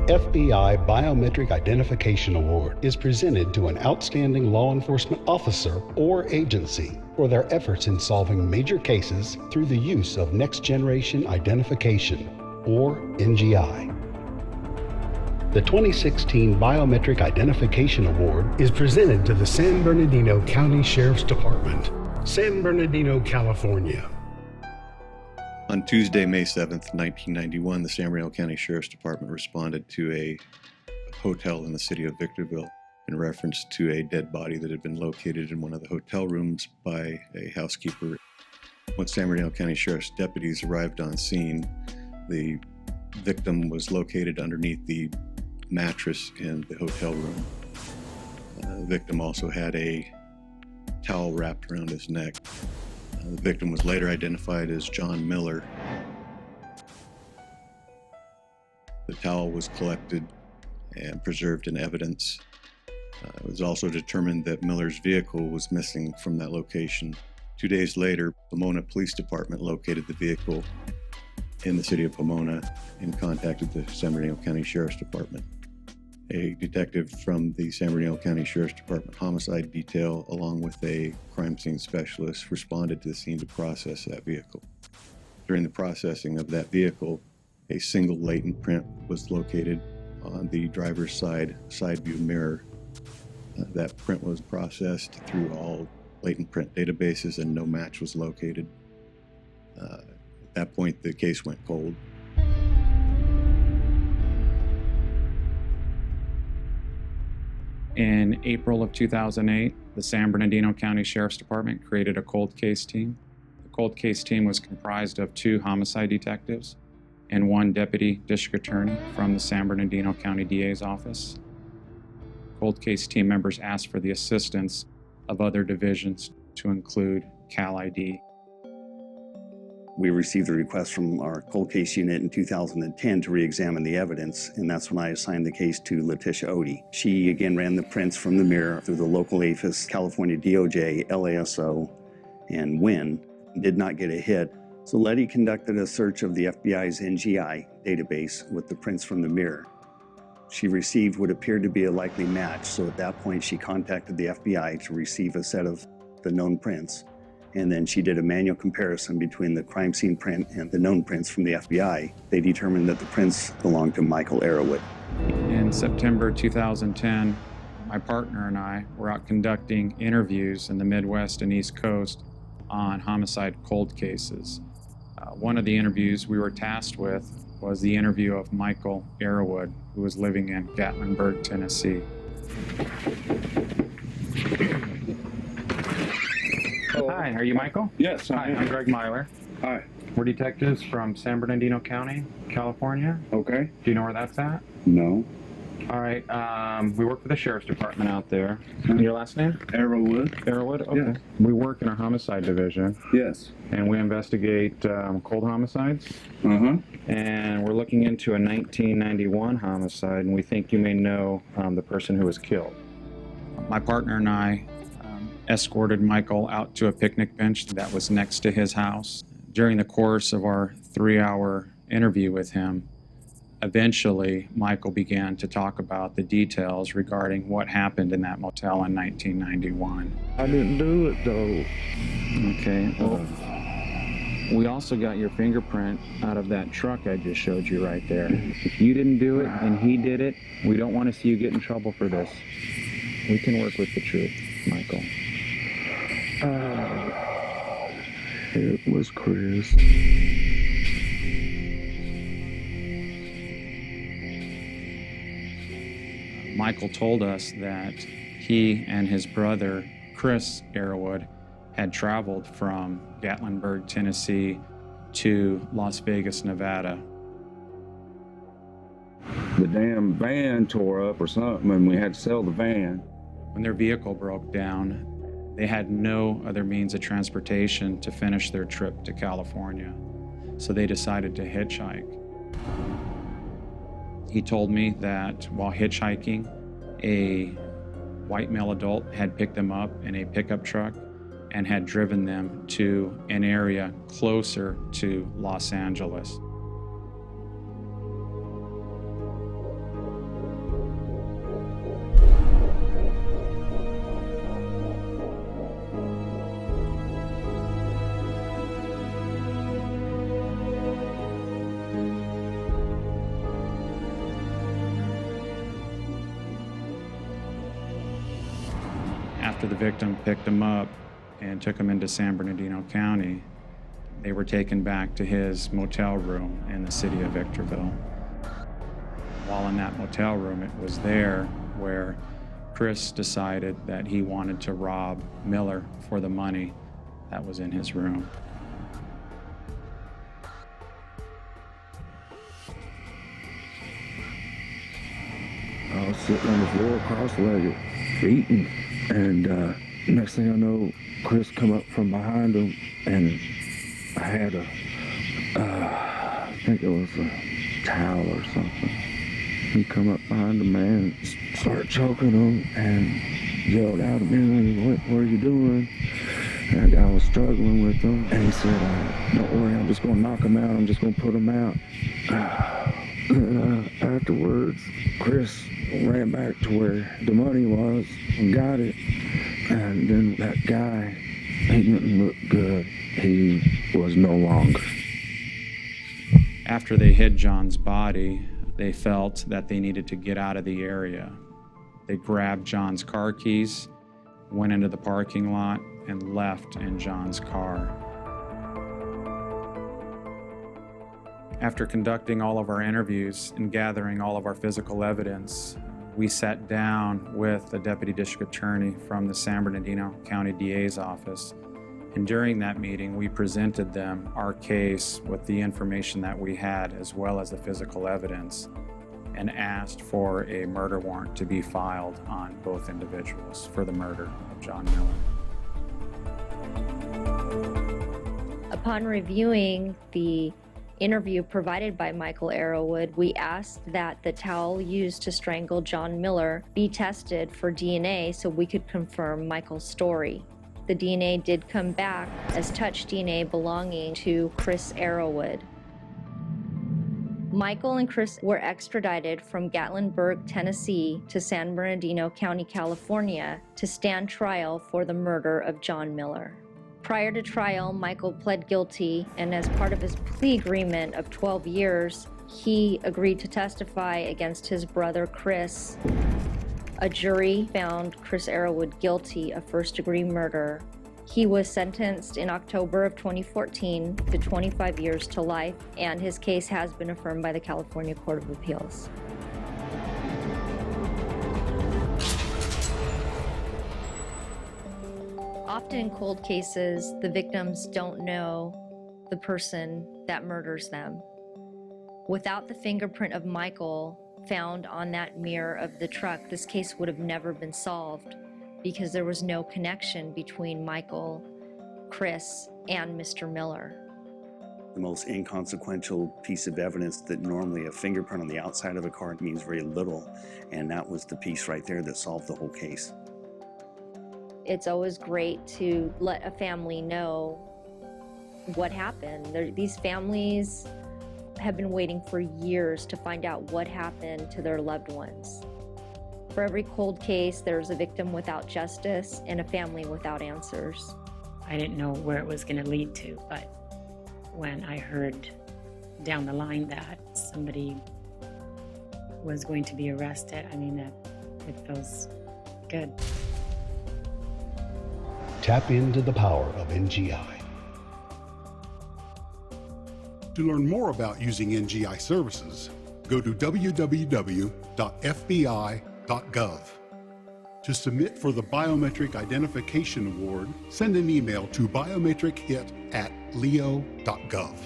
FBI Biometric Identification Award is presented to an outstanding law enforcement officer or agency for their efforts in solving major cases through the use of next-generation identification, or NGI. The 2016 Biometric Identification Award is presented to the San Bernardino County Sheriff's Department, San Bernardino, California. On Tuesday, May 7th, 1991, the San Bernardino County Sheriff's Department responded to a hotel in the city of Victorville in reference to a dead body that had been located in one of the hotel rooms by a housekeeper. When San Bernardino County Sheriff's deputies arrived on scene, the victim was located underneath the mattress in the hotel room. The victim also had a towel wrapped around his neck. The victim was later identified as John Miller. The towel was collected and preserved in evidence. It was also determined that Miller's vehicle was missing from that location. 2 days later, Pomona Police Department located the vehicle in the city of Pomona and contacted the San Bernardino County Sheriff's Department. A detective from the San Bernardino County Sheriff's Department Homicide Detail, along with a crime scene specialist, responded to the scene to process that vehicle. During the processing of that vehicle, a single latent print was located on the driver's side view mirror. That print was processed through all latent print databases and no match was located. At that point, the case went cold. In April of 2008, the San Bernardino County Sheriff's Department created a cold case team. The cold case team was comprised of 2 homicide detectives and 1 deputy district attorney from the San Bernardino County DA's office. Cold case team members asked for the assistance of other divisions to include Cal ID. We received a request from our cold case unit in 2010 to re-examine the evidence, and that's when I assigned the case to Letitia Odie. She again ran the prints from the mirror through the local APHIS, California DOJ, LASO, and WIN, and did not get a hit. So Letty conducted a search of the FBI's NGI database with the prints from the mirror. She received what appeared to be a likely match, so at that point she contacted the FBI to receive a set of the known prints. And then she did a manual comparison between the crime scene print and the known prints from the FBI. They determined that the prints belonged to Michael Arrowood. In September 2010, my partner and I were out conducting interviews in the Midwest and East Coast on homicide cold cases. One of the interviews we were tasked with was the interview of Michael Arrowood, who was living in Gatlinburg, Tennessee. Hi, are you Michael? Yes, Hi, I'm Greg Myler. Hi. We're detectives from San Bernardino County, California. Okay. Do you know where that's at? No. All right, we work for the Sheriff's Department out there. Your last name? Arrowwood. Arrowwood? Okay. Yes. We work in a homicide division, Yes. and we investigate cold homicides. And we're looking into a 1991 homicide, and we think you may know the person who was killed. My partner and I escorted Michael out to a picnic bench that was next to his house. During the course of our 3-hour interview with him, eventually Michael began to talk about the details regarding what happened in that motel in 1991. I didn't do it though. Okay, well, we also got your fingerprint out of that truck I just showed you right there. If you didn't do it and he did it, we don't want to see you get in trouble for this. We can work with the truth, Michael. It was Chris. Michael told us that he and his brother, Chris Arrowood, had traveled from Gatlinburg, Tennessee to Las Vegas, Nevada. The damn van tore up or something, and we had to sell the van. When their vehicle broke down, they had no other means of transportation to finish their trip to California, so they decided to hitchhike. He told me that while hitchhiking, a white male adult had picked them up in a pickup truck and had driven them to an area closer to Los Angeles. After the victim picked him up and took him into San Bernardino County, they were taken back to his motel room in the city of Victorville. While in that motel room, it was there where Chris decided that he wanted to rob Miller for the money that was in his room. I was sitting on the floor cross-legged, eating, and next thing I know, Chris come up from behind him, and I had I think it was a towel or something. He come up behind the man, started choking him, and yelled out at me, what are you doing? And I was struggling with him, and he said, don't worry, I'm just gonna knock him out, I'm just gonna put him out. And afterwards, Chris ran back to where the money was and got it. And then that guy, he didn't look good. He was no longer. After they hid John's body, they felt that they needed to get out of the area. They grabbed John's car keys, went into the parking lot, and left in John's car. After conducting all of our interviews and gathering all of our physical evidence, we sat down with the Deputy District Attorney from the San Bernardino County DA's office. And during that meeting, we presented them our case with the information that we had, as well as the physical evidence, and asked for a murder warrant to be filed on both individuals for the murder of John Miller. Upon reviewing the interview provided by Michael Arrowwood, we asked that the towel used to strangle John Miller be tested for DNA so we could confirm Michael's story. The DNA did come back as touch DNA belonging to Chris Arrowwood. Michael and Chris were extradited from Gatlinburg, Tennessee to San Bernardino County, California to stand trial for the murder of John Miller. Prior to trial, Michael pled guilty, and as part of his plea agreement of 12 years, he agreed to testify against his brother Chris. A jury found Chris Arrowwood guilty of first-degree murder. He was sentenced in October of 2014 to 25 years to life, and his case has been affirmed by the California Court of Appeals. Often in cold cases, the victims don't know the person that murders them. Without the fingerprint of Michael found on that mirror of the truck, this case would have never been solved because there was no connection between Michael, Chris, and Mr. Miller. The most inconsequential piece of evidence that normally a fingerprint on the outside of a car means very little, and that was the piece right there that solved the whole case. It's always great to let a family know what happened. These families have been waiting for years to find out what happened to their loved ones. For every cold case, there's a victim without justice and a family without answers. I didn't know where it was going to lead to, but when I heard down the line that somebody was going to be arrested, I mean, it feels good. Tap into the power of NGI. To learn more about using NGI services, go to www.fbi.gov. To submit for the Biometric Identification Award, send an email to biometrichit@leo.gov.